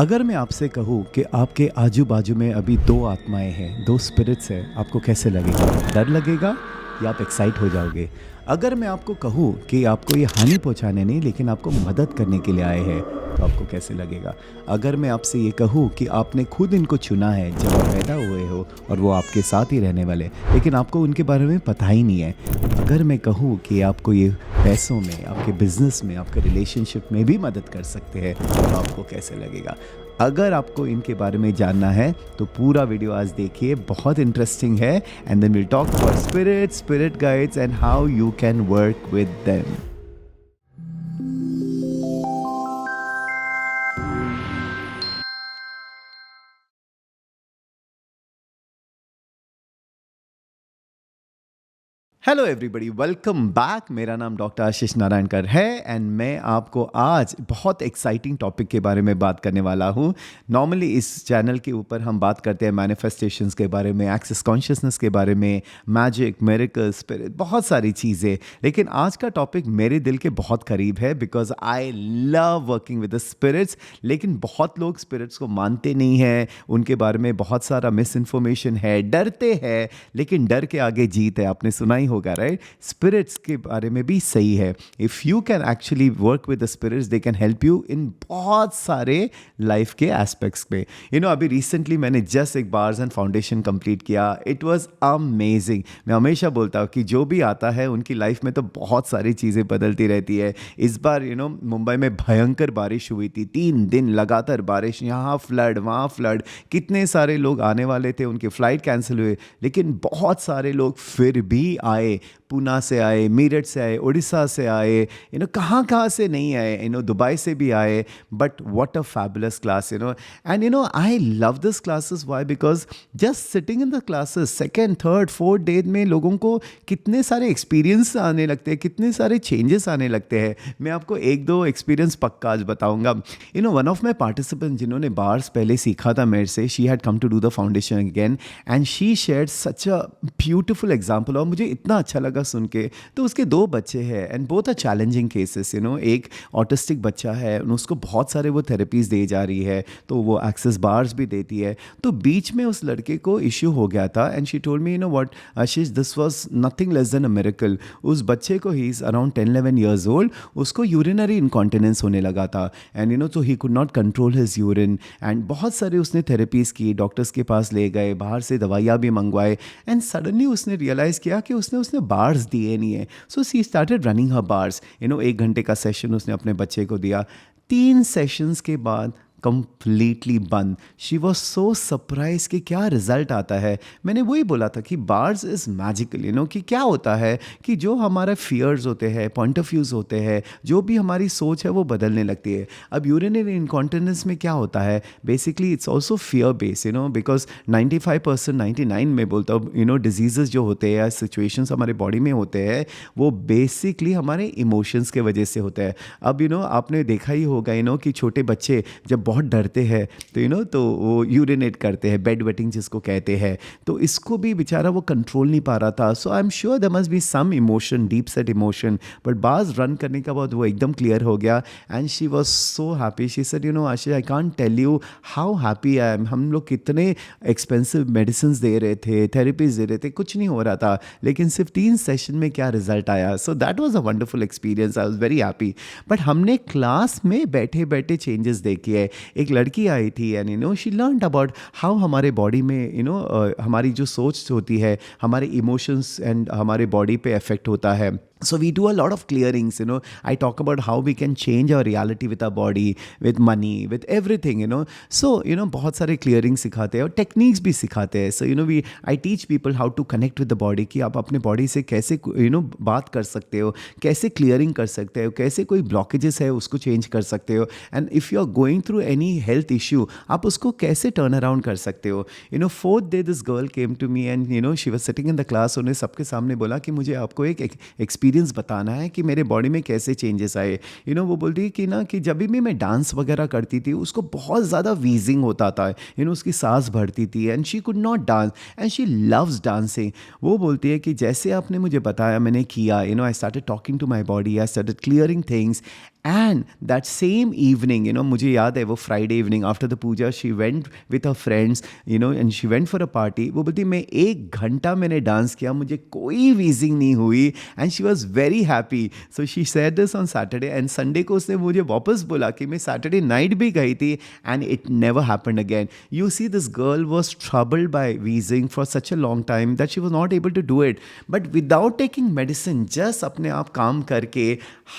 अगर मैं आपसे कहूँ कि आपके आजू-बाजू में अभी 2 आत्माएँ हैं, 2 स्पिरिट्स हैं, आपको कैसे लगेगा? डर लगेगा या आप एक्साइट हो जाओगे? अगर मैं आपको कहूँ कि आपको ये हानि पहुँचाने नहीं लेकिन आपको मदद करने के लिए आए हैं, तो आपको कैसे लगेगा? अगर मैं आपसे ये कहूँ कि आपने खुद इनको चुना है जब आप पैदा हुए हो और वो आपके साथ ही रहने वाले, लेकिन आपको उनके बारे में पता ही नहीं है। अगर मैं कहूँ कि आपको ये पैसों में, आपके बिज़नेस में, आपके रिलेशनशिप में भी मदद कर सकते हैं, तो आपको कैसे लगेगा? अगर आपको इनके बारे में जानना है तो पूरा वीडियो आज देखिए, बहुत इंटरेस्टिंग है। And then will talk about spirit guides and how you can work with them. Hello everybody, welcome back. मेरा नाम डॉक्टर आशीष नारायणकर है एंड मैं आपको आज बहुत एक्साइटिंग टॉपिक के बारे में बात करने वाला हूँ। नॉर्मली इस चैनल के ऊपर हम बात करते हैं मैनिफेस्टेशंस के बारे में, एक्सेस कॉन्शियसनेस के बारे में, मैजिक, मिरेकल, स्पिरिट, बहुत सारी चीज़ें। लेकिन आज का टॉपिक मेरे दिल के बहुत करीब है because I love working with the spirits. लेकिन बहुत लोग स्पिरिट्स को मानते नहीं हैं, उनके बारे में बहुत सारा मिस इन्फॉर्मेशन है, डरते हैं। लेकिन डर के आगे जीत है, आपने सुना ही होगा, राइट? स्पिरिट्स के बारे में भी सही है। If you can actually work with the spirits, they can help you in बहुत सारे लाइफ के एस्पेक्ट्स में। अभी रिसेंटली मैंने जस्ट एक बार्स एंड फाउंडेशन कंप्लीट किया। It was amazing. मैं हमेशा बोलता हूँ कि जो भी आता है उनकी लाइफ में तो बहुत सारी चीज़ें बदलती रहती है। इस बार मुंबई में भयंकर बारिश हुई थी, 3 दिन लगातार बारिश, यहाँ फ्लड वहाँ फ्लड। कितने सारे लोग आने वाले थे, उनके फ्लाइट कैंसिल हुए, लेकिन बहुत सारे लोग फिर भी आए। पूना से आए, मीरठ से आए, उड़ीसा से आए, कहाँ कहाँ से नहीं आए, दुबई से भी आए। But what a fabulous class, and I love this classes. Why? Because just sitting in the classes second third fourth day में लोगों को कितने सारे एक्सपीरियंस आने लगते हैं, कितने सारे चेंजेस आने लगते हैं। मैं आपको 1-2 एक्सपीरियंस पक्का आज बताऊंगा। वन ऑफ माई पार्टिसिपेंट जिन्होंने बार्स पहले सीखा था मेरे से, she had come to do the foundation again and she shared such a beautiful example. और मुझे इतना अच्छा लगा सुन के। तो उसके 2 बच्चे हैं and both are challenging cases. एक ऑटिस्टिक बच्चा है, उसको बहुत सारे वो थेरेपीज दी जा रही है, तो वो एक्सेस बार्स भी देती है। तो बीच में उस लड़के को इश्यू हो गया था and she told me, what Ashish, this was nothing less than a miracle. उस बच्चे को, he is around 10-11 years old, उसको यूरिनरी इनकॉन्टिनेंस होने लगा था एंड तो he could not control his urine. And बहुत सारे उसने थेरेपीज की, डॉक्टर्स के पास ले गए, बाहर से दवाइयाँ भी मंगवाए एंड सडनली उसने रियलाइज़ किया कि उसने बार्स दिए नहीं है। सो सी स्टार्टेड रनिंग हर बार्स। 1 घंटे का सेशन उसने अपने बच्चे को दिया। 3 सेशंस के बाद कंप्लीटली बंद। शी वॉज सो सरप्राइज कि क्या रिजल्ट आता है। मैंने वही बोला था कि बार्स इज मैजिकल, कि क्या होता है कि जो हमारा फियर्स होते हैं, पॉइंट ऑफ व्यूज़ होते हैं, जो भी हमारी सोच है वो बदलने लगती है। अब यूरिनरी इनकॉन्टिनेंस में क्या होता है, basically it's also fear base, because 95%, 99 में बोलता हूँ, डिजीज़ जो होते हैं, सिचुएशंस हमारे बॉडी में होते हैं, वो बेसिकली हमारे इमोशंस के वजह से होता है। अब आपने देखा ही होगा, कि छोटे बच्चे जब बहुत डरते हैं तो तो वो यूरिनेट करते हैं, बेड वेटिंग जिसको कहते हैं। तो इसको भी बेचारा वो कंट्रोल नहीं पा रहा था। So I am sure there must be some emotion, deep set emotion, but बाज रन करने के बाद वो एकदम क्लियर हो गया and she was so happy. She said, Ashish, I can't tell you how happy I am. हम लोग कितने एक्सपेंसिव मेडिसिन दे रहे थे, थेरेपीज दे रहे थे, कुछ नहीं हो रहा था, लेकिन सिर्फ 3 सेशन में क्या रिजल्ट आया। So that was a wonderful experience. I was very happy. But हमने क्लास में बैठे बैठे चेंजेस देखे है। एक लड़की आई थी and she learned about how हमारे बॉडी में हमारी जो सोच होती है, हमारे इमोशंस एंड हमारे बॉडी पे इफेक्ट होता है। So we do a lot of clearings, I talk about how we can change our reality with our body, with money, with everything, So, बहुत सारे clearing सिखाते हैं और techniques भी सिखाते हैं. So, I teach people how to connect with the body, कि आप अपने body से कैसे, बात कर सकते हो, कैसे clearing कर सकते हो, कैसे कोई blockages है उसको change कर सकते हो. And if you are going through any health issue, आप उसको कैसे turn around कर सकते हो. 4th day this girl came to me and, she was sitting in the class, उन्हें सबके सामने बोला कि मुझे आपको एक एक्सपीरियंस बताना है कि मेरे बॉडी में कैसे चेंजेस आए। वो बोलती है कि जब भी मैं डांस वगैरह करती थी उसको बहुत ज़्यादा वीजिंग होता था, उसकी सांस भरती थी and she could not dance and she loves dancing. वो बोलती है कि जैसे आपने मुझे बताया, मैंने किया, I started talking to my body, I started clearing things and that same evening मुझे याद है वो Friday evening after the puja she went with her friends and she went for a party. वो बोलती मैं 1 घंटा मैंने डांस किया, मुझे कोई वीजिंग नहीं हुई and she was very happy. So she said this on Saturday and Sunday को उसने मुझे वापस बोला कि मैं सैटरडे नाइट भी गई थी and it never happened again. You see this girl was troubled by wheezing for such a long time that she was not able to do it, but without taking medicine just अपने आप काम करके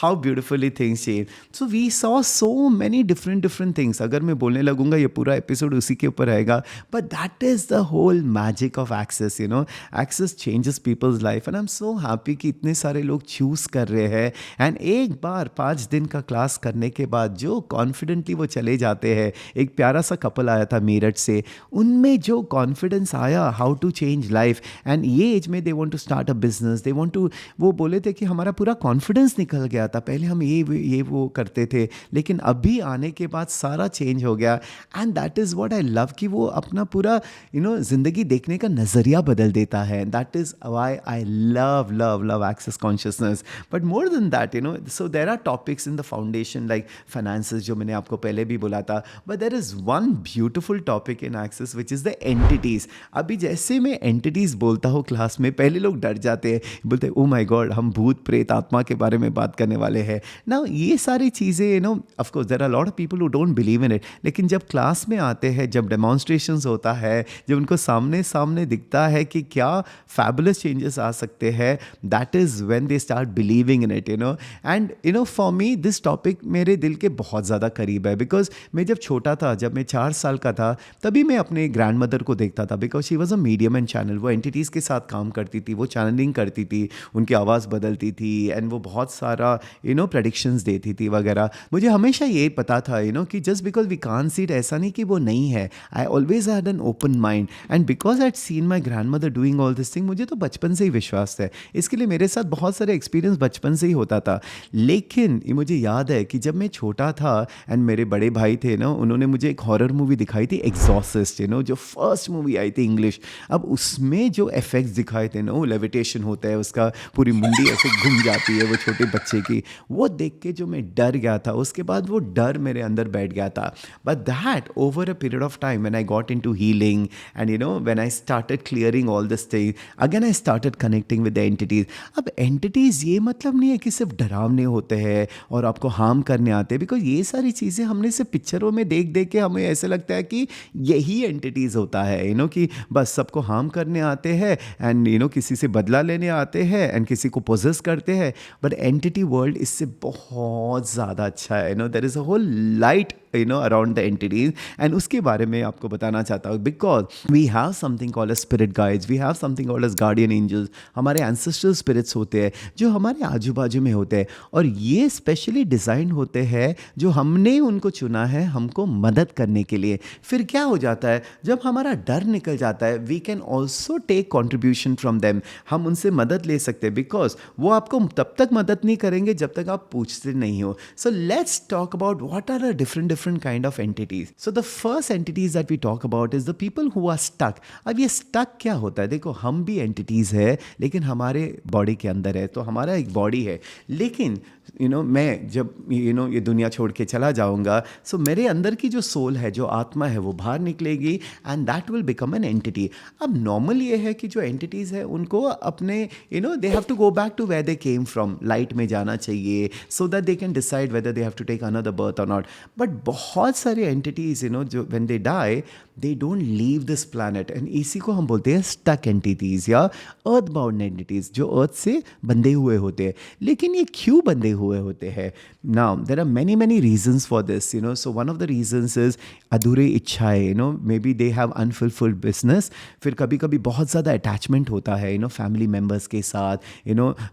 how beautifully things change. So we saw so many different things. अगर मैं बोलने लगूंगा ये पूरा episode उसी के ऊपर रहेगा, but that is the whole magic of access. Access changes people's life and I am so happy कि इतने सारे लोग चूज कर रहे हैं. एंड एक बार 5 दिन का क्लास करने के बाद जो कॉन्फिडेंटली वो चले जाते हैं. एक प्यारा सा कपल आया था मेरठ से, उनमें जो कॉन्फिडेंस आया how to change life. And ये एज में they want to start a business, they want to, वो बोले थे कि हमारा पूरा कॉन्फिडेंस निकल गया था, पहले हम ये वो करते थे लेकिन अभी आने के बाद सारा चेंज हो गया. And that is what I love कि वो अपना पूरा ज़िंदगी देखने का नज़रिया बदल देता है. That is why I love love love access consciousness. But more than that so there are topics in the foundation like finances जो मैंने आपको पहले भी बोला था, but there is one beautiful topic in access which is the entities. अभी जैसे मैं एंटिटीज़ बोलता हूँ क्लास में, पहले लोग डर जाते हैं, बोलते हैं ओ माय गॉड हम भूत प्रेत आत्मा के बारे में बात करने वाले हैं ना. ये सारी चीज़ें of course there are lot of people who don't believe in it, लेकिन जब क्लास में आते हैं, जब डेमॉन्स्ट्रेशंस होता है, जब उनको सामने सामने दिखता है कि क्या फैबुलस चेंजेस आ सकते हैं, that is when they start believing in it. And for me this topic मेरे दिल के बहुत ज़्यादा करीब है, बिकॉज मैं जब छोटा था, जब मैं 4 साल का था, तभी मैं अपने ग्रैंड मदर को देखता था, because she was a medium and channel. वो एंटिटीज़ के साथ काम करती थी, वो चैनलिंग करती थी, उनकी आवाज़ बदलती थी एंड वो बहुत सारा प्रेडिक्शंस देती थी वगैरह. मुझे हमेशा ये पता था कि just because we can't see it, ऐसा नहीं कि वो नहीं है. I always had an open mind and because I had seen my grandmother doing all this thing, मुझे तो बचपन से ही विश्वास है. इसके लिए मेरे साथ बहुत सारे एक्सपीरियंस बचपन से ही होता था. लेकिन मुझे याद है कि जब मैं छोटा था एंड मेरे बड़े भाई थे उन्होंने मुझे एक हॉरर मूवी दिखाई थी एग्जॉर्सिस्ट, जो फर्स्ट मूवी आई थी इंग्लिश. अब उसमें जो इफेक्ट्स दिखाए थे वो लेविटेशन होता है, उसका पूरी मुंडी ऐसे घूम जाती है वो छोटे बच्चे की, वो देख के जो मैं डर गया था, उसके बाद वो डर मेरे अंदर बैठ गया था. But that over a period of time when I got into healing and when I started clearing all this thing, again I started connecting with the entities. अब एंटिटीज ये मतलब नहीं है कि सिर्फ डरावने होते हैं और आपको हार्म करने आते हैं, बिकॉज ये सारी चीज़ें हमने सिर्फ पिक्चरों में देख देख के हमें ऐसे लगता है कि यही एंटिटीज़ होता है, कि बस सबको हार्म करने आते हैं एंड किसी से बदला लेने आते हैं एंड किसी को पोजेस करते हैं. बट एंटिटी वर्ल्ड इससे बहुत ज़्यादा अच्छा है. There is a whole light around the entities and उसके बारे में आपको बताना चाहता हूँ, because we have something called as spirit guides, we have something called as guardian angels. हमारे एंसेस्ट्रल स्पिरिट्स होते हैं जो हमारे आजू बाजू में होते हैं और ये स्पेशली डिज़ाइन होते हैं, जो हमने उनको चुना है हमको मदद करने के लिए. फिर क्या हो जाता है जब हमारा डर निकल जाता है, we can also take contribution from them. हम उनसे मदद ले सकते हैं, बिकॉज वो आपको तब तक मदद नहीं करेंगे जब तक आप पूछते नहीं हो. So let's talk about what are the different kind of entities. So the first entities that we talk about is the people who are stuck. अब ये stuck क्या होता है? देखो हम भी entities है लेकिन हमारे बॉडी के अंदर है, तो हमारा एक बॉडी है, लेकिन मैं जब ये दुनिया छोड़ के चला जाऊंगा, सो मेरे अंदर की जो सोल है, जो आत्मा है, वो बाहर निकलेगी and that will become an entity. अब नॉर्मल ये है कि जो एंटिटीज़ है उनको अपने they have to go back to where they came from, light में जाना चाहिए, so that they can decide whether they have to take another birth और नॉट. बट बहुत सारे एंटिटीज़ जो when they die they don't leave this planet and इसी को हम बोलते हैं स्टक एंटिटीज़ या अर्थ बाउंड एंटिटीज़, जो अर्थ से बंधे हुए होते हैं. लेकिन ये क्यों बंधे हुए होते हैं? Now there are many reasons for this. So one of the reasons is अधूरे इच्छाएं. Maybe they have unfulfilled business. फिर कभी कभी बहुत ज़्यादा अटैचमेंट होता है फैमिली मेम्बर्स के साथ.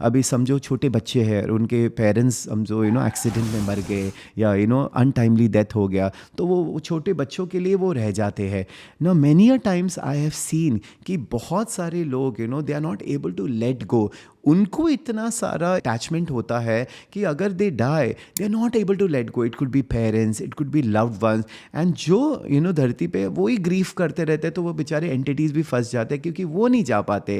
अभी समझो छोटे बच्चे हैं, उनके पेरेंट्स समझो एक्सीडेंट में मर गए या अनटाइमली डेथ हो गया, तो वो छोटे बच्चों के लिए वो रह जाते हैं. Now many a times I have seen कि बहुत सारे लोग they are not able to let go. उनको इतना सारा अटैचमेंट होता है कि अगर they die they are not able to let go. It could be parents, it could be loved ones, and जो धरती पे वो ही ग्रीफ करते रहते हैं, तो वो बेचारे एंटिटीज़ भी फंस जाते हैं क्योंकि वो नहीं जा पाते.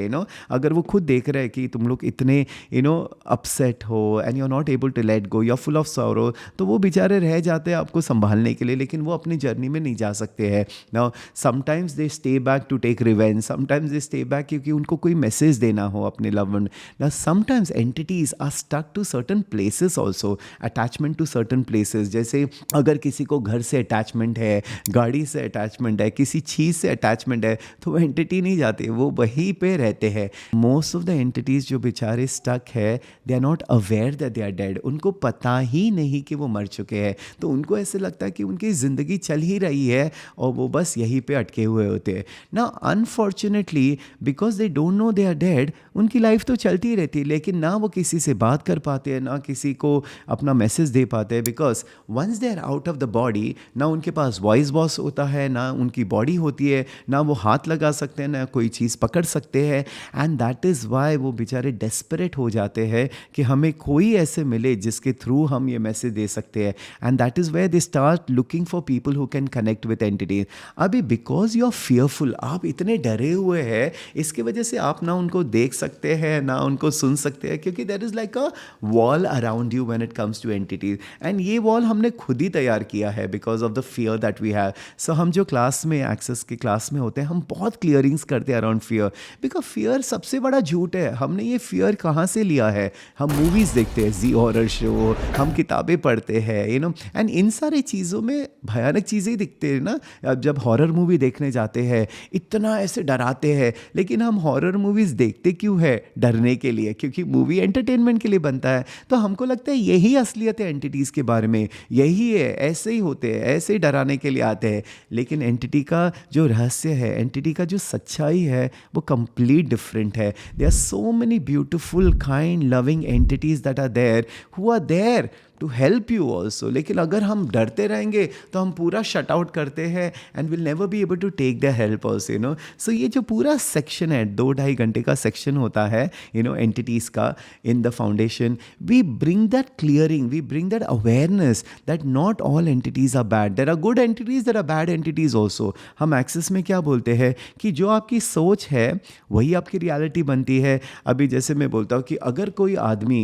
अगर वो खुद देख रहे हैं कि तुम लोग इतने अपसेट हो and you are not able to let go, you are full of sorrow, तो वो बेचारे रह जाते हैं आपको संभालने के लिए, लेकिन वो अपनी जर्नी में नहीं जा सकते हैं. Now sometimes they stay back to take revenge, sometimes they stay back क्योंकि उनको कोई मैसेज देना हो अपने love one. Now sometimes entities are stuck to certain places also, attachment to certain places. जैसे अगर किसी को घर से अटैचमेंट है, गाड़ी से अटैचमेंट है, किसी चीज़ से अटैचमेंट है, तो वो एंटिटी नहीं जाती, वो वहीं पे रहते हैं. मोस्ट ऑफ द एंटिटीज जो बेचारे स्टक है, they are not aware that they are dead. उनको पता ही नहीं कि वो मर चुके हैं, तो उनको ऐसे लगता है कि उनकी ज़िंदगी चल ही रही है और वो बस यहीं पे अटके हुए होते हैं ना. Unfortunately because they don't know they are dead, उनकी लाइफ तो चलती रहती है, लेकिन ना वो किसी से बात कर पाते हैं, ना किसी को अपना मैसेज दे पाते हैं. Because once they are out of the body, ना उनके पास वॉइस बॉक्स होता है, ना उनकी बॉडी होती है, ना वो हाथ लगा सकते हैं, ना कोई चीज़ पकड़ सकते हैं. एंड दैट इज़ वाई वो बेचारे डेस्परेट हो जाते हैं कि हमें कोई ऐसे मिले जिसके थ्रू हम ये मैसेज दे सकते हैं. And that is where they start looking for people who can connect with entities. अभी बिकॉज यू आर फियरफुल, आप इतने डरे हुए हैं, इसकी वजह से आप ना उनको देख सकते हैं, ना उनको सुन सकते हैं, क्योंकि there is like a wall around you when it comes to entities. And ये वॉल हमने खुद ही तैयार किया है because of the fear that we have. So हम जो क्लास में एक्सेस की क्लास में होते हैं, हम बहुत क्लियरिंग्स करते हैं अराउंड फियर, बिकॉज फियर सबसे बड़ा झूठ है. हमने ये फियर कहाँ से लिया है? हम मूवीज़ देखते हैं, जी हॉरर शो, हम किताबें पढ़ते हैं, एंड इन सारी चीज़ों में भयानक चीज़ें दिखते हैं ना. अब जब हॉरर मूवी देखने जाते हैं, इतना ऐसे डराते हैं, लेकिन हम हॉरर मूवीज़ देखते क्यों है? डरने के लिए, क्योंकि मूवी एंटरटेनमेंट के लिए बनता है. तो हमको लगता है यही असलियत है एंटिटीज़ के बारे में, यही है, ऐसे ही होते हैं, ऐसे ही डराने के लिए आते हैं. लेकिन एंटिटी का जो रहस्य है, एंटिटी का जो सच्चाई है, वो कंप्लीट डिफरेंट है. There are so many beautiful kind loving entities that are there, who are there to help you also. लेकिन अगर हम डरते रहेंगे तो हम पूरा शट आउट करते हैं and will never be able to take the help also. So ये जो पूरा सेक्शन है, 2-2.5 घंटे का सेक्शन होता है एंटिटीज़ का in the foundation. We bring that clearing, we bring that awareness that not all entities are bad, there are good entities, there are bad entities also. हम एक्सेस में क्या बोलते हैं कि जो आपकी सोच है वही आपकी रियलिटी बनती है. अभी जैसे मैं बोलता हूँ कि अगर कोई आदमी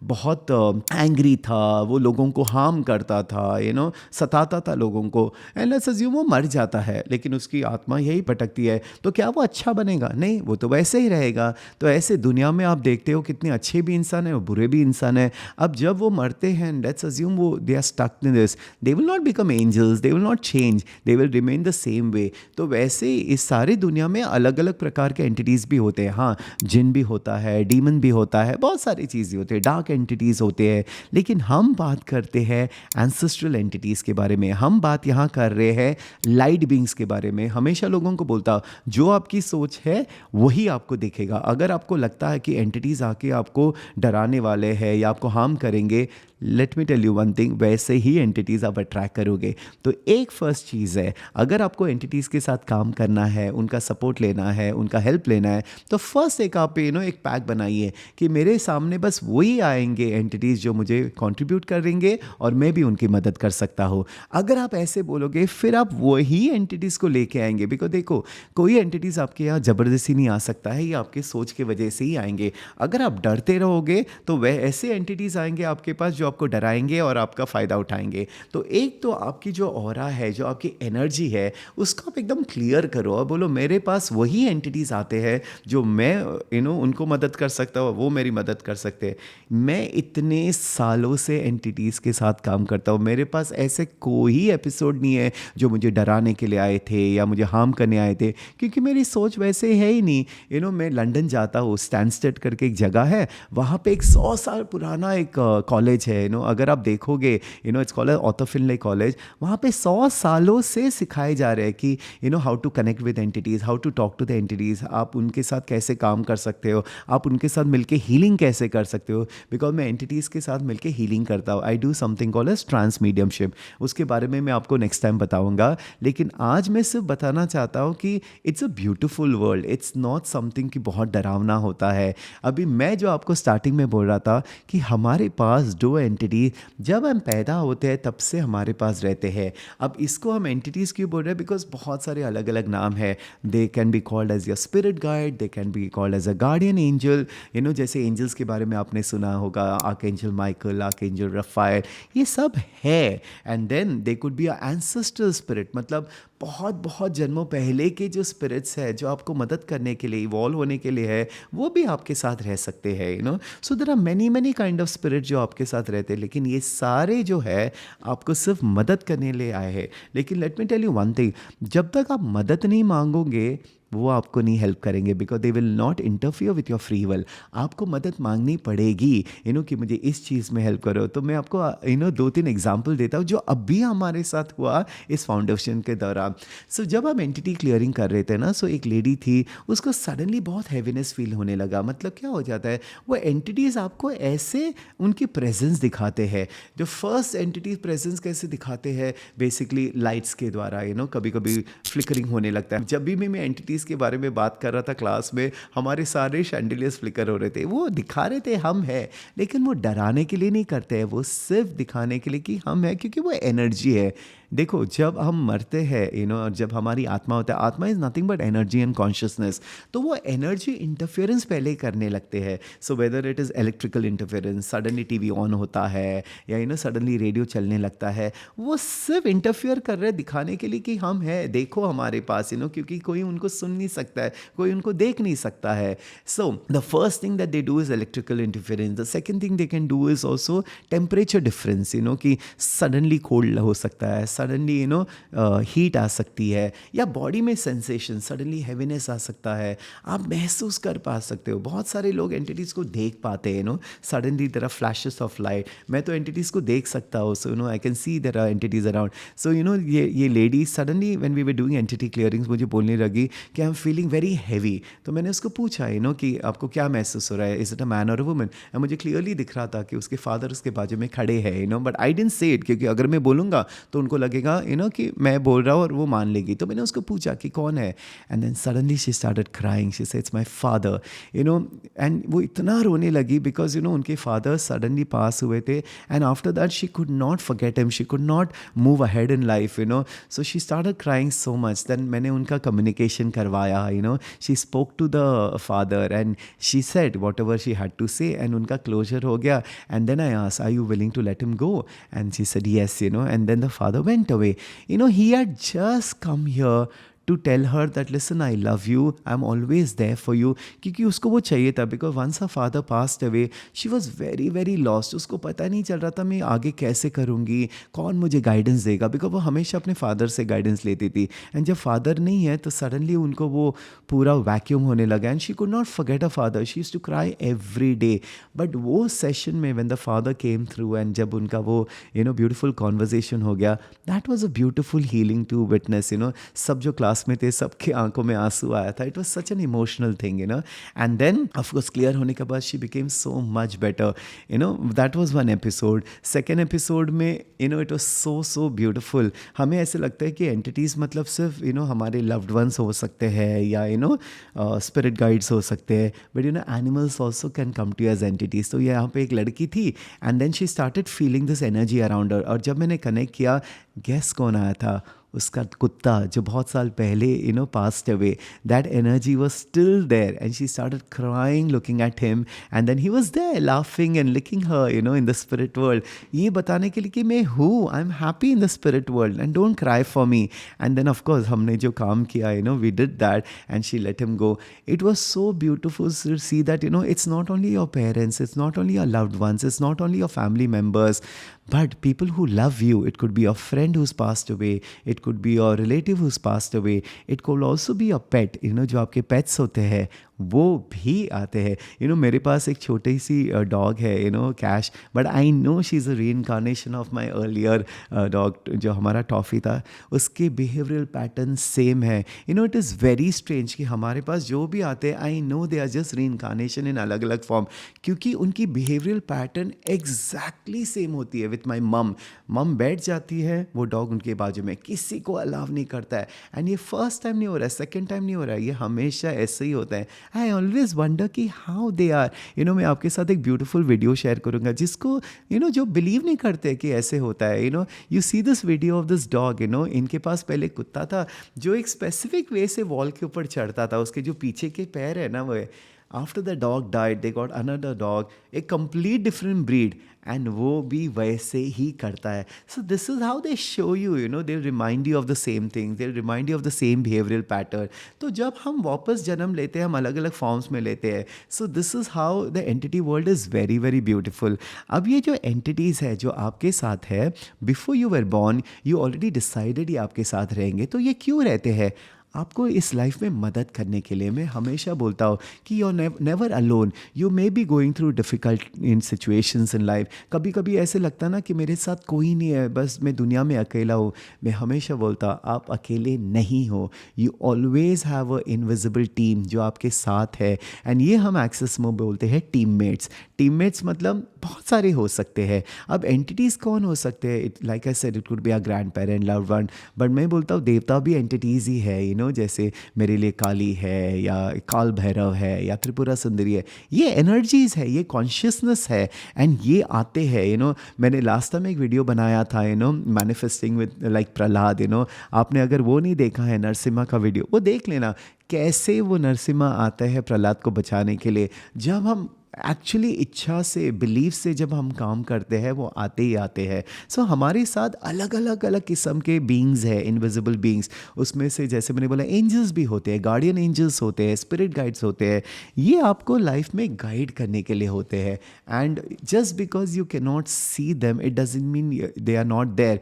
बहुत एंग्री था, वो लोगों को हार्म करता था, सताता था लोगों को, एंड लेट्स अज्यूम वो मर जाता है, लेकिन उसकी आत्मा यही भटकती है, तो क्या वो अच्छा बनेगा? नहीं, वो तो वैसे ही रहेगा. तो ऐसे दुनिया में आप देखते हो कितने अच्छे भी इंसान हैं और बुरे भी इंसान हैं. अब जब वो मरते हैं, लेट्स अज्यूम वो they are stuck in this, they will not become angels, they will not change, they will remain the same way. तो वैसे ही इस सारी दुनिया में अलग अलग प्रकार के एंटिटीज़ भी होते हैं. हाँ, जिन भी होता है, डीमन भी होता है, बहुत सारी चीज़ें होती है, डार्क एंटिटीज़ होते हैं. लेकिन हम बात करते हैं एंसेस्ट्रल एंटिटीज़ के बारे में. हम बात यहाँ कर रहे हैं लाइट बीइंग्स के बारे में. हमेशा लोगों को बोलता हूँ, जो आपकी सोच है वही आपको दिखेगा. अगर आपको लगता है कि एंटिटीज़ आके आपको डराने वाले हैं या आपको हार्म करेंगे, let me tell you one thing, वैसे ही एंटिटीज़ आप अट्रैक्ट करोगे. तो एक फर्स्ट चीज़ है, अगर आपको एंटिटीज़ के साथ काम करना है, उनका सपोर्ट लेना है, उनका हेल्प लेना है, तो फर्स्ट एक आप एक पैक बनाइए कि मेरे सामने बस वही आएंगे एंटिटीज़ जो मुझे कंट्रीब्यूट करेंगे और मैं भी उनकी मदद कर सकता हूँ. अगर आप ऐसे बोलोगे, फिर आप वही एंटिटीज़ को लेके आएंगे. बिकॉज देखो, कोई एंटिटीज़ आपके यहाँ ज़बरदस्ती नहीं आ सकता है, ये आपके सोच की वजह से ही आएंगे. अगर आप डरते रहोगे तो वह ऐसे एंटिटीज़ आएंगे आपके पास जो आपको डराएंगे और आपका फ़ायदा उठाएंगे. तो एक तो आपकी जो ऑरा है, जो आपकी एनर्जी है, उसको आप एकदम क्लियर करो और बोलो मेरे पास वही एंटिटीज़ आते हैं जो मैं उनको मदद कर सकता हूँ, वो मेरी मदद कर सकते हैं. मैं इतने सालों से एंटिटीज़ के साथ काम करता हूँ, मेरे पास ऐसे कोई एपिसोड नहीं है जो मुझे डराने के लिए आए थे या मुझे हार्म करने आए थे, क्योंकि मेरी सोच वैसे है ही नहीं. मैं लंदन जाता हूँ, स्टैनस्टेड करके एक जगह है, वहाँ पे एक 100 साल पुराना एक कॉलेज है, है, अगर आप देखोगे, इट्स कॉल्ड ऑर्थो फिनले कॉलेज, वहाँ पे 100 सालों से सिखाए जा रहे हैं कि how to connect with entities, how to talk to the entities, आप उनके साथ कैसे काम कर सकते हो, आप उनके साथ मिलके हीलिंग कैसे कर सकते हो। बिकॉज मैं एंटिटीज़ के साथ मिलके हीलिंग करता हूँ, I do something called as trance mediumship, उसके बारे में मैं आपको नेक्स्ट टाइम बताऊँगा। लेकिन आज मैं सिर्फ बताना चाहता हूँ कि it's a beautiful world, it's not something कि बहुत डरावना होता है। अभी मैं जो आपको स्टार्टिंग में बोल रहा था कि हमारे पास दो एंटिटी जब हम पैदा होते हैं तब से हमारे पास रहते हैं। अब इसको हम एंटिटीज़ क्यों बोल रहे हैं, बिकॉज बहुत सारे अलग अलग नाम है। They can be called as your spirit guide, they can be called as a guardian angel, जैसे एंजल्स के बारे में आपने सुना होगा, आर्कएंजल माइकल, आर्कएंजल रफाएल, ये सब है। And then they could be a ancestral spirit, मतलब बहुत बहुत जन्मों पहले के जो स्पिरिट्स है जो आपको मदद करने के लिए, इवॉल्व होने के लिए है, वो भी आपके साथ रह सकते हैं। So there are many many kind of spirit जो आपके साथ रहते हैं, लेकिन ये सारे जो है आपको सिर्फ मदद करने लिए आए हैं। लेकिन let me tell you one thing, जब तक आप मदद नहीं मांगोगे वो आपको नहीं हेल्प करेंगे, because they will not interfere with your free will. आपको मदद मांगनी पड़ेगी कि मुझे इस चीज़ में हेल्प करो। तो मैं आपको 2-3 एग्जाम्पल देता हूँ जो अभी हमारे साथ हुआ इस फाउंडेशन के दौरान। सो जब हम एंटिटी क्लियरिंग कर रहे थे ना, सो एक लेडी थी, उसको सडनली बहुत हैवीनेस फील होने लगा। मतलब क्या हो जाता है, वो एंटिटीज़ आपको ऐसे उनकी प्रेजेंस दिखाते हैं। जो फर्स्ट एंटिटी प्रेजेंस कैसे दिखाते हैं, बेसिकली लाइट्स के द्वारा, कभी कभी फ्लिकरिंग होने लगता है। जब भी मैं एंटिटी के बारे में बात कर रहा था क्लास में, हमारे सारे शैंडिलियर्स फ्लिकर हो रहे थे। वो दिखा रहे थे हम है, लेकिन वो डराने के लिए नहीं करते हैं, वो सिर्फ दिखाने के लिए कि हम है, क्योंकि वो एनर्जी है। देखो, जब हम मरते हैं और जब हमारी आत्मा होता है, आत्मा is nothing but energy and consciousness, तो वो एनर्जी इंटरफेरेंस पहले करने लगते हैं। So whether it is electrical interference, suddenly TV on होता है या सडनली रेडियो चलने लगता है, वो सिर्फ इंटरफेयर कर रहे हैं दिखाने के लिए कि हम है, देखो हमारे पास, क्योंकि कोई उनको सुन नहीं सकता है, कोई उनको देख नहीं सकता है। So the first thing that they do is electrical interference. The second thing they can do is also temperature difference, कि सडनली कोल्ड हो सकता है, सडनली हीट आ सकती है, या बॉडी में सेंसेशन, सडनली हैवीनेस आ सकता है, आप महसूस कर पा सकते हो। बहुत सारे लोग एंटिटीज़ को देख पाते हैं, suddenly there are flashes of light. मैं तो एंटिटीज़ को देख सकता हूँ, so I can see there are entities around. So ये lady suddenly when we were doing entity clearings मुझे बोलने लगी कि I am feeling very heavy. तो मैंने उसको पूछा कि आपको क्या महसूस हो रहा है, इज इट अ मैन और अ वुमन। और मुझे क्लियरली दिख रहा था कि उसके फादर उसके बाजू में खड़े हैं, but I didn't say it, क्योंकि अगर मैं बोलूँगा तो उनको लगेगा कि मैं बोल रहा हूँ और वो मान लेगी। तो मैंने उसको पूछा कि कौन है, and then suddenly she started crying, she said it's my father, and वो इतना रोने लगी बिकॉज उनके फादर सडनली पास हुए थे, and after that she could not forget him, she could not move ahead in life, so she started crying so much. Then मैंने उनका communication करवाया, she spoke to the father and she said whatever she had to say, and उनका closure हो गया। And then I asked, are you willing to let him go, and she said yes, and then the father went away. He had just come here to tell her that listen, I love you, I'm always there for you, क्योंकि उसको वो चाहिए था। Because once her father passed away, she was very very lost. उसको पता नहीं चल रहा था मैं आगे कैसे करूँगी, कौन मुझे गाइडेंस देगा, बिकॉज वो हमेशा अपने फादर से गाइडेंस लेती थी। एंड जब फादर नहीं है तो सडनली उनको वो पूरा वैक्यूम होने लगा, and she could not forget a father, she used to cry every day. But वो सेशन में when the father came through, and जब उनका वो ब्यूटीफुल कॉन्वर्जेशन हो गया, that was a beautiful healing to witness. सब जो क्लास में थे सबके आंखों में आंसू आया था। It was such an emotional thing, and then of course clear होने के बाद she became so much better. That was one episode. Second episode में इट वाज सो ब्यूटीफुल। हमें ऐसे लगता है कि एंटिटीज़ मतलब सिर्फ हमारे लव्ड वंस हो सकते हैं या स्पिरिट गाइड्स हो सकते हैं, but animals also can come to as entities. तो यहाँ पे एक लड़की थी, and then she started feeling this energy around her. और जब मैंने कनेक्ट किया, गेस कौन आया था, उसका कुत्ता जो बहुत साल पहले passed away. That energy was still there, and she started crying looking at him, and then he was there laughing and licking her in the spirit world, ये बताने के लिए कि मैं हूँ, I'm happy in the spirit world and don't cry for me. And then of course हमने जो काम किया, we did that, and she let him go. It was so beautiful to see that it's not only your parents, it's not only your loved ones, it's not only your family members, but people who love you. It could be a friend who's passed away, it could be your relative who's passed away, it could also be a pet, जो आपके pets होते हैं वो भी आते हैं। मेरे पास एक छोटी सी डॉग है, Cash, but I know she is a reincarnation of my earlier dog जो हमारा टॉफ़ी था। उसके बिहेवियरल पैटर्न सेम है। इट इज़ वेरी स्ट्रेंज कि हमारे पास जो भी आते हैं, I know they are just reincarnation in अलग अलग फॉर्म, क्योंकि उनकी बिहेवियरल पैटर्न एग्जैक्टली सेम होती है। विथ माई मम बैठ जाती है, वो डॉग उनके बाजू में, किसी को अलाव नहीं करता है। एंड ये फर्स्ट टाइम नहीं हो रहा है, सेकेंड टाइम नहीं हो रहा है, ये हमेशा ऐसे ही होता है। आई ऑलवेज वंडर कि हाउ दे आर। मैं आपके साथ एक ब्यूटीफुल वीडियो शेयर करूंगा जिसको जो बिलीव नहीं करते कि ऐसे होता है। You see this video of this dog. इनके पास पहले कुत्ता था जो एक स्पेसिफिक वे से वॉल के ऊपर चढ़ता था, उसके जो पीछे के पैर है ना वो, after the dog died they got another dog, A complete different breed, and वो भी वैसे ही करता है। So this is how they show you, they remind you of the same thing, they remind you of the same behavioural pattern. तो जब हम वापस जन्म लेते हैं, हम अलग अलग फॉर्म्स में लेते हैं। So this is how the entity world is very very beautiful. अब ये जो एंटिटीज़ है जो आपके साथ है, before you were born you already decided ये आपके साथ रहेंगे। तो ये क्यों रहते हैं? आपको इस लाइफ में मदद करने के लिए। मैं हमेशा बोलता हूँ कि you are never alone. You may be going through difficult in situations in life. कभी कभी ऐसे लगता ना कि मेरे साथ कोई नहीं है, बस मैं दुनिया में अकेला हूँ। मैं हमेशा बोलता आप अकेले नहीं हो। You always have a invisible team जो आपके साथ है। एंड ये हम एक्सेस में बोलते हैं टीममेट्स। टीममेट्स मतलब बहुत सारे हो सकते हैं। अब एंटिटीज़ कौन हो सकते हैं? Like I said, it could be a grand parent, loved one, but मैं बोलता हूँ देवता भी एंटिटीज़ ही है। जैसे मेरे लिए काली है, या काल भैरव है, या त्रिपुरा सुंदरी है। ये एनर्जीज है, ये कॉन्शियसनेस है, एंड ये आते हैं। मैंने लास्ट टाइम एक वीडियो बनाया था मैनिफेस्टिंग विद लाइक प्रहलाद। आपने अगर वो नहीं देखा है नरसिम्हा का वीडियो, वो देख लेना, कैसे वो नरसिम्हा आता है प्रहलाद को बचाने के लिए। जब हम एक्चुअली इच्छा से, बिलीफ से जब हम काम करते हैं, वो आते ही आते हैं। सो हमारे साथ अलग अलग अलग किस्म के बींग्स हैं, इनविजिबल बींग्स। उसमें से जैसे मैंने बोला एंजल्स भी होते हैं, गार्डियन एंजल्स होते हैं, स्पिरिट गाइड्स होते हैं। ये आपको लाइफ में गाइड करने के लिए होते हैं। And just because you can not see them it doesn't mean they are not there.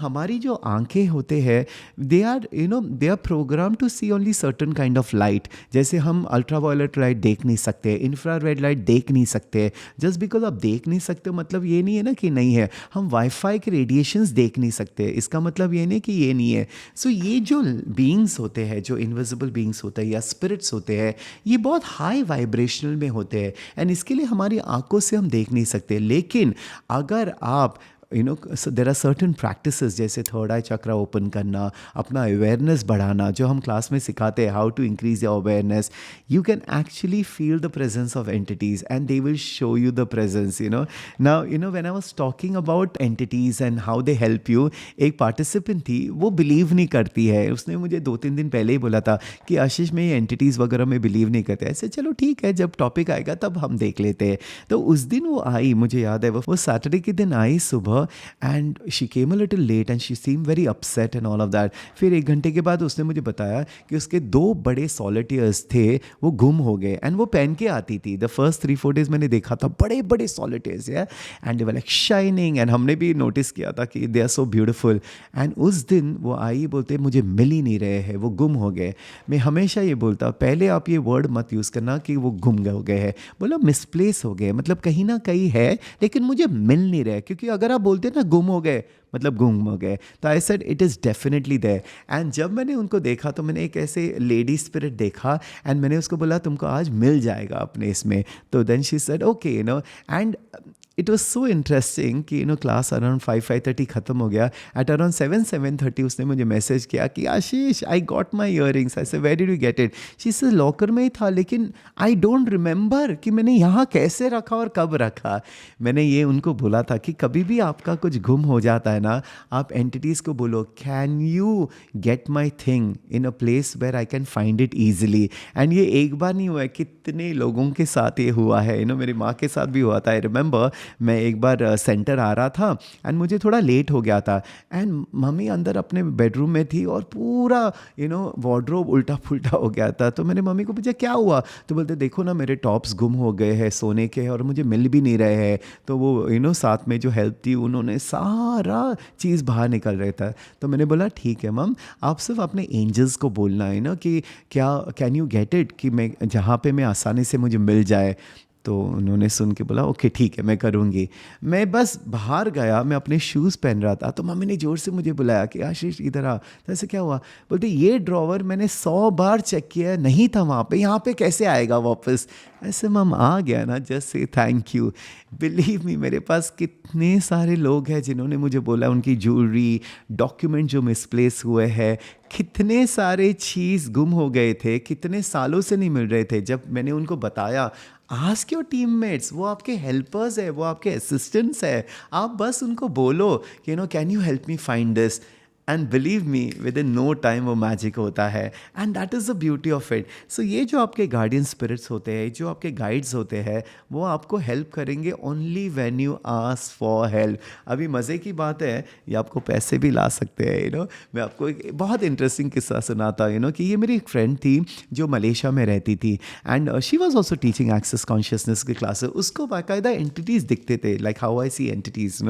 हमारी जो आंखें होते हैं, they are program to see only certain kind of light. जैसे हम अल्ट्रावायलेट लाइट देख नहीं सकते, इंफ्रारेड लाइट देख नहीं सकते। जस्ट बिकॉज आप देख नहीं सकते मतलब ये नहीं है ना कि नहीं है। हम वाईफाई के रेडिएशंस देख नहीं सकते, इसका मतलब ये नहीं कि ये नहीं है। सो ये जो बीइंग्स होते हैं, जो इनविजिबल बीइंग्स होते हैं या स्पिरिट्स होते हैं, ये बहुत हाई वाइब्रेशनल में होते हैं। एंड इसके लिए हमारी आंखों से हम देख नहीं सकते। लेकिन अगर आप so there are certain practices जैसे थर्ड आई चक्रा ओपन करना, अपना अवेयरनेस बढ़ाना, जो हम क्लास में सिखाते हैं, how to increase your awareness. You can actually feel the presence of entities and they will show you the presence. Now when I was talking about entities and how they help you, एक participant थी, वो believe नहीं करती है। उसने मुझे 2-3 दिन पहले ही बोला था कि आशीष में ये एंटिटीज़ वगैरह में बिलीव नहीं करते। ऐसे चलो ठीक है, जब टॉपिक आएगा तब हम देख लेते हैं। तो उस दिन वो आई, मुझे याद है वो सैटरडे के दिन आई सुबह, and she came a little late and she seem very upset and all of that. फिर 1 घंटे के बाद उसने मुझे बताया कि उसके 2 बड़े सॉलिटेयर्स थे, वो गुम हो गए। एंड वो पहन के आती थी। द फर्स्ट 3-4 डेज मैंने देखा था, बड़े बड़े सॉलिटेयर्स है, and they were like shining, and हमने भी नोटिस किया था कि they are so beautiful. And उस दिन वो आई, बोलते मुझे मिल ही नहीं रहे हैं, वो गुम हो गए। मैं हमेशा ये बोलता, पहले आप ये वर्ड मत यूज़ करना कि वो गुम हो गए हैं, बोला मिसप्लेस हो गए, मतलब कहीं ना कहीं है लेकिन मुझे मिल नहीं रहे। क्योंकि अगर आप बोलते ना गुम हो गए मतलब गुम हो गए, तो I said it is definitely there. And जब मैंने उनको देखा तो मैंने एक ऐसे लेडी स्पिरिट देखा, एंड मैंने उसको बोला तुमको आज मिल जाएगा अपने इसमें। तो then she said okay, and it was so interesting कि क्लास अराउंड 5-5:30 ख़त्म हो गया। एट अराउंड 7-7:30 उसने मुझे मैसेज किया कि आशीष I got my earrings. I say where did you get it? She say locker में ही था, लेकिन आई डोंट रिमेंबर कि मैंने यहाँ कैसे रखा और कब रखा। मैंने ये उनको बोला था कि कभी भी आपका कुछ गुम हो जाता है ना, आप एंटिटीज़ को बोलो can you get my thing in a place where I can find it easily. And ये एक बार नहीं हुआ है, कितने लोगों के साथ ये हुआ है। मेरी माँ के साथ भी हुआ था। आई रिमेंबर मैं एक बार सेंटर आ रहा था एंड मुझे थोड़ा लेट हो गया था एंड मम्मी अंदर अपने बेडरूम में थी और पूरा वार्डरोब उल्टा पुल्टा हो गया था। तो मैंने मम्मी को पूछा क्या हुआ, तो बोलते देखो ना मेरे टॉप्स गुम हो गए हैं सोने के और मुझे मिल भी नहीं रहे हैं। तो वो साथ में जो हेल्प थी उन्होंने सारा चीज़ बाहर निकल रहा था। तो मैंने बोला ठीक है मम, आप सिर्फ अपने एंजल्स को बोलना है ना कि क्या कैन यू गेट इट, कि मैं जहाँ पे मैं आसानी से मुझे मिल जाए। तो उन्होंने सुन के बोला ओके ठीक है मैं करूँगी। मैं बस बाहर गया, मैं अपने शूज़ पहन रहा था तो मम्मी ने ज़ोर से मुझे बुलाया कि आशीष इधर आ। तो ऐसे क्या हुआ, बोलते ये ड्रॉवर मैंने 100 बार चेक किया नहीं था वहाँ पे, यहाँ पे कैसे आएगा वापस। ऐसे मम आ गया ना, just say thank you. Believe me मेरे पास कितने सारे लोग हैं जिन्होंने मुझे बोला उनकी ज्वेलरी डॉक्यूमेंट जो मिसप्लेस हुए हैं, कितने सारे चीज़ गुम हो गए थे, कितने सालों से नहीं मिल रहे थे। जब मैंने उनको बताया आस्क योर टीममेट्स, वो आपके हेल्पर्स है, वो आपके असिस्टेंट्स है, आप बस उनको बोलो कि can you help me find this, and believe me within no time वो मैजिक होता है। And that is the beauty of it. So ये जो आपके गार्डियन स्पिरिट्स होते हैं, जो आपके गाइड्स होते हैं, वो आपको हेल्प करेंगे only when you ask for help. अभी मज़े की बात है, ये आपको पैसे भी ला सकते हैं। मैं आपको एक बहुत इंटरेस्टिंग किस्सा सुनाता हूँ कि ये मेरी एक फ्रेंड थी जो मलेशिया में रहती थी and she was also teaching access consciousness के क्लासेस। उसको बाकायदा एंटिटीज़ दिखते थे, like how I see entities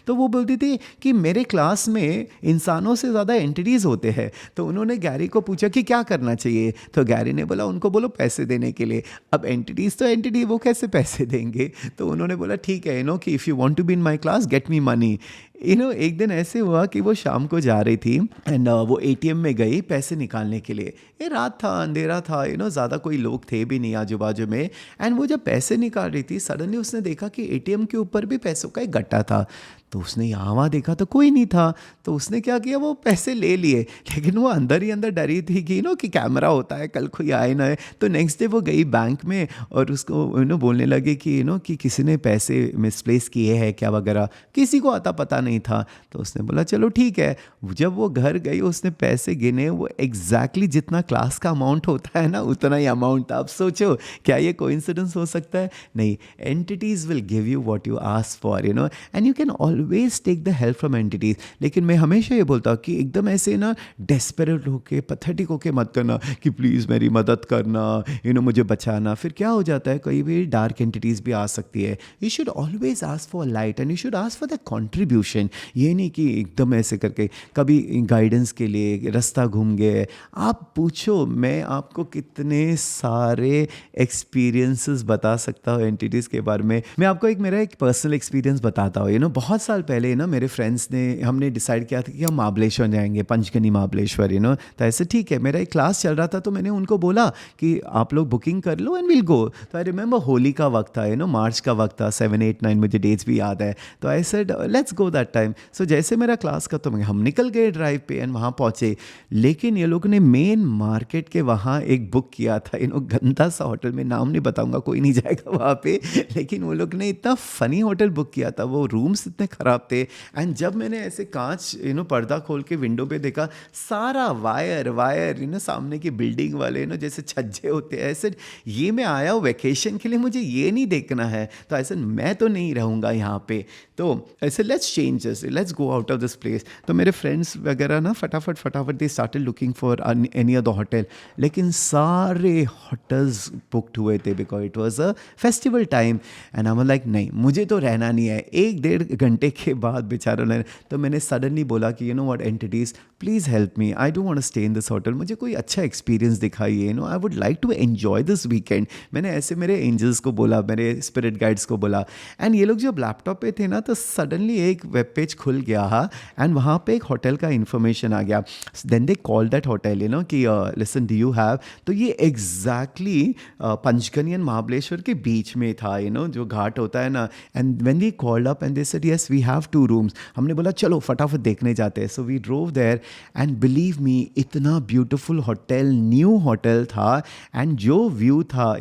तो वो बोलती थी कि मेरे क्लास में इंसानों से ज़्यादा एंटिटीज़ होते हैं। तो उन्होंने गैरी को पूछा कि क्या करना चाहिए, तो गैरी ने बोला उनको बोलो पैसे देने के लिए। अब एंटिटीज़ तो एंटिटी, वो कैसे पैसे देंगे। तो उन्होंने बोला ठीक है कि if you want to be in my class get me money. एक दिन ऐसे हुआ कि वो शाम को जा रही थी एंड वो एटीएम में गई पैसे निकालने के लिए। ये रात था, अंधेरा था, ज़्यादा कोई लोग थे भी नहीं आजू बाजू में। एंड वो जब पैसे निकाल रही थी सडनली उसने देखा कि एटीएम के ऊपर भी पैसों का एक गट्टा था। तो उसने यहाँ वहाँ देखा तो कोई नहीं था। तो उसने क्या किया, वो पैसे ले लिए, लेकिन वो अंदर ही अंदर डरी थी कि कैमरा होता है, कल कोई आए ना है। तो नेक्स्ट डे वो गई बैंक में और उसको बोलने लगे कि किसी ने पैसे मिसप्लेस किए हैं क्या वगैरह। किसी को आता पता नहीं था। तो उसने बोला चलो ठीक है। जब वो घर गई उसने पैसे गिने, वो एग्जैक्टली जितना क्लास का अमाउंट होता है ना उतना ही अमाउंट था। आप सोचो क्या ये कोइंसिडेंस हो सकता है? नहीं, entities will give you what you ask for and you can always take the help from entities. लेकिन मैं हमेशा ये बोलता हूँ कि एकदम ऐसे डेस्परेट होके पैथेटिक होके मत करना कि प्लीज़ मेरी मदद करना, मुझे बचाना। फिर क्या हो जाता है, कई भी डार्क एंटिटीज़ भी आ सकती है। You should always ask for light and you should ask for the contribution. ये नहीं कि एकदम ऐसे करके कभी गाइडेंस के लिए रास्ता घूम गए। आप पूछो, मैं आपको कितने सारे एक्सपीरियंसेस बता सकता हूँ एंटिटीज़ के बारे में। मैं आपको मेरा एक पर्सनल एक्सपीरियंस बताता हूँ। बहुत साल पहले मेरे फ्रेंड्स ने हमने डिसाइड किया था कि हम महाबलेश्वर जाएंगे, पंचगनी महाबलेश्वर। तो ऐसे ठीक है, मेरा एक क्लास चल रहा था तो मैंने उनको बोला कि आप लोग बुकिंग कर लो एंड विल गो। तो आई रिमेंबर होली का वक्त था, मार्च का वक्त था, 7, 8, 9 मुझे डेट्स भी याद है। तो I said let's go that time. So जैसे मेरा क्लास का तो हम निकल गए ड्राइव पे एंड वहाँ पहुँचे। लेकिन ये लोगों ने मेन मार्केट के वहाँ एक बुक किया था गंदा सा होटल, में नाम नहीं बताऊँगा, कोई नहीं जाएगा वहाँ पे। लेकिन वो लोग ने इतना फ़नी होटल बुक किया था, वो रूम्स इतने ख़राब थे। एंड जब मैंने ऐसे कांच पर्दा खोल के विंडो पे देखा, सारा वायर सामने की बिल्डिंग वाले जैसे छज्जे होते हैं। ऐसे ये मैं आया हूँ वेकेशन के लिए, मुझे ये नहीं देखना है। तो ऐसे मैं तो नहीं रहूँगा यहाँ पे। तो ऐसे let's change this, let's go out of this place. तो मेरे फ्रेंड्स वगैरह फटाफट they started looking for any other hotel. लेकिन सारे होटल्स बुकड हुए थे because it was a festival time. And I was like नहीं, मुझे तो रहना नहीं है। 1-1.5 घंटे के बाद बेचारों ने, तो मैंने सडनली बोला कि what entities please help me, I don't want to stay in this hotel. मुझे कोई अच्छा एक्सपीरियंस दिखाइए, I would like to enjoy this weekend. मैंने ऐसे मेरे एंजल्स को बोला, मेरे स्पिरिट गाइड्स को बोला। एंड ये लोग जब लैपटॉप पे थे तो सडनली एक वेब पेज खुल गया एंड वहाँ पे एक होटल का इन्फॉर्मेशन आ गया। Then they call that hotel कि लिसन डू यू हैव। तो ये एग्जैक्टली पंचगनी एंड महाबलेश्वर के बीच में था, जो घाट होता है ना। And when we called up and they said yes we have 2 rooms. हमने बोला चलो फटाफट देखने जाते हैं। So we drove there and believe me, इतना ब्यूटीफुल होटल, न्यू होटल था। एंड जो व्यू था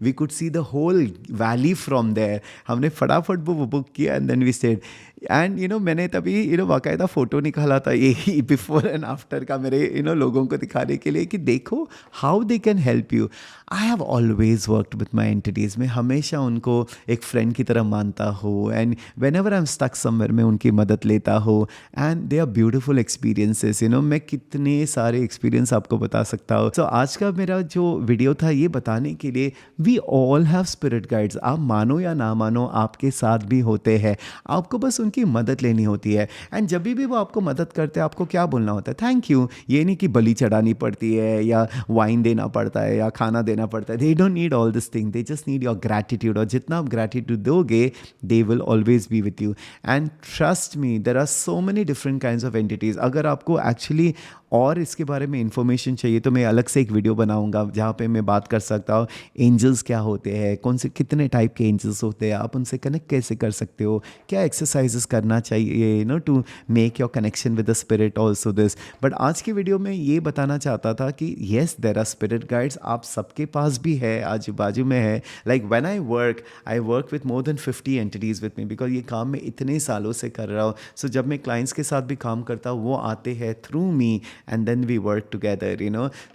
we could see the whole valley from there. हमने फटाफट वो बुक किया and then we stayed. And मैंने तभी बाकायदा फ़ोटो निकाला था यही बिफोर एंड आफ्टर का मेरे लोगों को दिखाने के लिए कि देखो how they can help you. I have always worked with my entities. मैं हमेशा उनको एक फ्रेंड की तरह मानता हूँ and whenever I am stuck somewhere मैं उनकी मदद लेता हूँ and they are beautiful experiences. मैं कितने सारे एक्सपीरियंस आपको बता सकता हूँ। सो आज का मेरा जो वीडियो था ये बताने के लिए we all have spirit guides. आप मानो या ना मानो आपके साथ भी होते हैं, आपको बस उनकी मदद लेनी होती है। एंड जब भी वो आपको मदद करते हैं आपको क्या बोलना होता है? Thank you. ये नहीं कि बलि चढ़ानी पड़ती है या वाइन देना पड़ता है या खाना देना पड़ता है। They don't need all this thing, they just need your gratitude. और जितना आप ग्रैटिट्यूड दोगे they will always be with you. And trust me there are so many different kinds of entities. अगर आपको एक्चुअली और इसके बारे में इंफॉर्मेशन चाहिए तो मैं अलग से एक वीडियो बनाऊंगा जहाँ पे मैं बात कर सकता हूँ एंजल्स क्या होते हैं, कौन से कितने टाइप के एंजल्स होते हैं, आप उनसे कनेक्ट कैसे कर सकते हो, क्या एक्सरसाइजेस करना चाहिए to make your connection with the spirit also this. But आज की वीडियो में ये बताना चाहता था कि yes there are spirit guides, आप सबके पास भी है, आजू बाजू में है। Like when I work with more than 50 entities with me, because ये काम मैं इतने सालों से कर रहा हूँ। सो जब मैं क्लाइंट्स के साथ भी काम करता हूँ वो आते हैं through me and then we work together.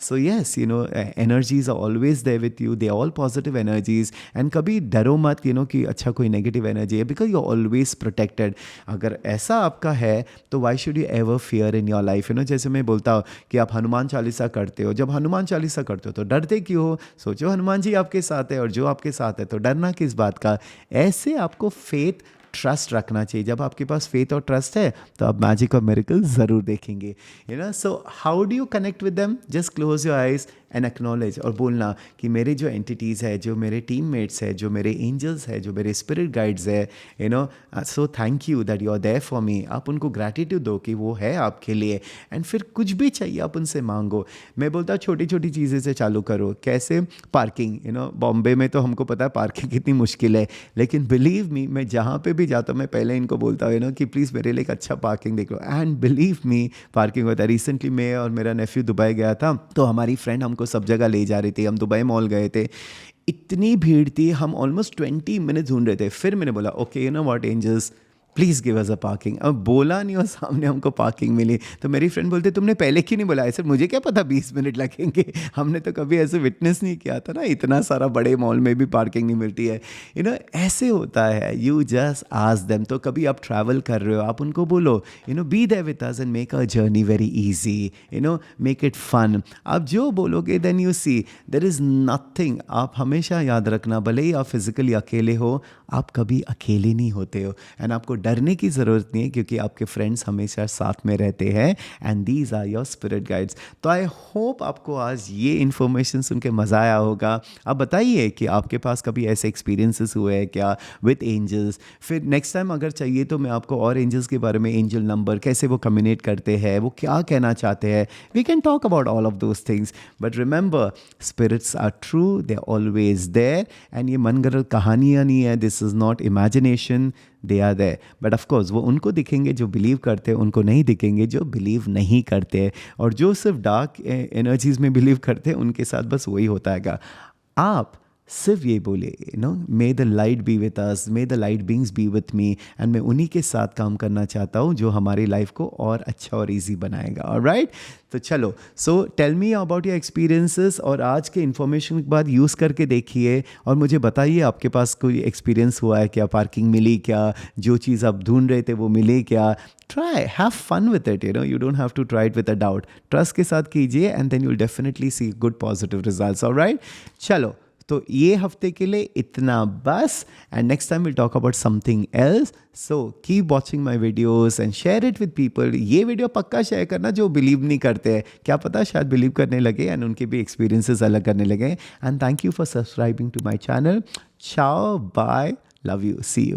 So yes, energies are always there with you, they are all positive energies and kabhi डरो मत कि अच्छा कोई नेगेटिव एनर्जी है, because you're always protected. अगर ऐसा आपका है तो why should you ever fear in your life? जैसे मैं बोलता हूँ कि आप हनुमान चालीसा करते हो, जब हनुमान चालीसा करते हो तो डरते क्यों हो? सोचो हनुमान जी आपके साथ है और जो आपके साथ है तो डरना किस बात का? ऐसे आपको फेथ ट्रस्ट रखना चाहिए। जब आपके पास फेथ और ट्रस्ट है तो आप मैजिक और मिरेकल ज़रूर देखेंगे। So how do you connect with them? Just close your eyes and acknowledge, और बोलना कि मेरे जो एंटिटीज़ है, जो मेरे टीममेट्स है, जो मेरे एंजल्स है, जो मेरे स्पिरिट गाइड्स है, so thank you that you are there for me. आप उनको ग्रैटिट्यूड दो कि वो है आपके लिए, एंड फिर कुछ भी चाहिए आप उनसे मांगो। मैं बोलता हूँ छोटी छोटी चीज़ें से चालू करो। कैसे? पार्किंग। बॉम्बे में तो हमको पता है पार्किंग कितनी मुश्किल है, लेकिन बिलीव मी मैं जहाँ पे भी जाता हूँ मैं पहले इनको बोलता हूँ कि प्लीज़ मेरे लिए एक अच्छा पार्किंग देख लो। एंड बिलीव मी पार्किंग होता है। रिसेंटली मैं और मेरा नेफ्यू दुबई गया था तो हमारी फ्रेंड हमको सब जगह ले जा रही थी। हम दुबई मॉल गए थे, इतनी भीड़ थी, हम ऑलमोस्ट 20 मिनट ढूंढ रहे थे। फिर मैंने बोला okay what angels please give us a parking. अब बोला नहीं और सामने हमको पार्किंग मिली। तो मेरी फ्रेंड बोलते तुमने पहले क्यों नहीं बोला? सर मुझे क्या पता 20 मिनट लगेंगे, हमने तो कभी ऐसे विटनेस नहीं किया था ना, इतना सारा बड़े मॉल में भी पार्किंग नहीं मिलती है। ऐसे होता है। You just ask them. तो कभी आप ट्रैवल कर रहे हो आप उनको बोलो be there with us and make a journey very easy, make it fun. आप जो बोलोगे then you see there is nothing. आप हमेशा याद रखना, भले ही आप फिजिकली अकेले हो, आप कभी अकेले नहीं होते हो। एंड आपको डरने की ज़रूरत नहीं है क्योंकि आपके फ्रेंड्स हमेशा साथ में रहते हैं and these are your spirit guides. तो आई होप आपको आज ये इन्फॉर्मेशन सुन के मज़ा आया होगा। आप बताइए कि आपके पास कभी ऐसे एक्सपीरियंसेस हुए हैं क्या विथ एंजल्स? फिर नेक्स्ट टाइम अगर चाहिए तो मैं आपको और एंजल्स के बारे में, एंजल नंबर कैसे वो कम्युनिकेट करते हैं, वो क्या कहना चाहते हैं, we can talk about all of those things. But remember spirits are true, they are always there. And ये मनगढ़ंत कहानियाँ नहीं है, this is not imagination, they are there. But of course वो उनको दिखेंगे जो बिलीव करते हैं, उनको नहीं दिखेंगे जो बिलीव नहीं करते। और जो सिर्फ डार्क एनर्जीज में बिलीव करते हैं उनके साथ बस वही होता है। आप सिर्फ ये बोले मे the light B with us, may the light beings B with me, and मैं उन्हीं के साथ काम करना चाहता हूँ जो हमारी लाइफ को और अच्छा और ईजी बनाएगा। ऑलराइट, तो चलो, so tell me about your experiences और आज के इन्फॉर्मेशन के बाद यूज़ करके देखिए और मुझे बताइए आपके पास कोई एक्सपीरियंस हुआ है क्या? पार्किंग मिली क्या? जो चीज़ आप ढूंढ रहे थे वो मिली क्या? Try, have fun with it, you don't have to try it with a doubt. Trust के साथ कीजिए and then you will definitely see good positive results. Alright, चलो, तो ये हफ्ते के लिए इतना बस, and next time will talk about something else. So keep watching my videos and share it with people. ये वीडियो पक्का शेयर करना जो बिलीव नहीं करते हैं, क्या पता शायद बिलीव करने लगे एंड उनके भी एक्सपीरियंसेस अलग करने लगे। And thank you for subscribing to my channel. Ciao, bye, love you, see you.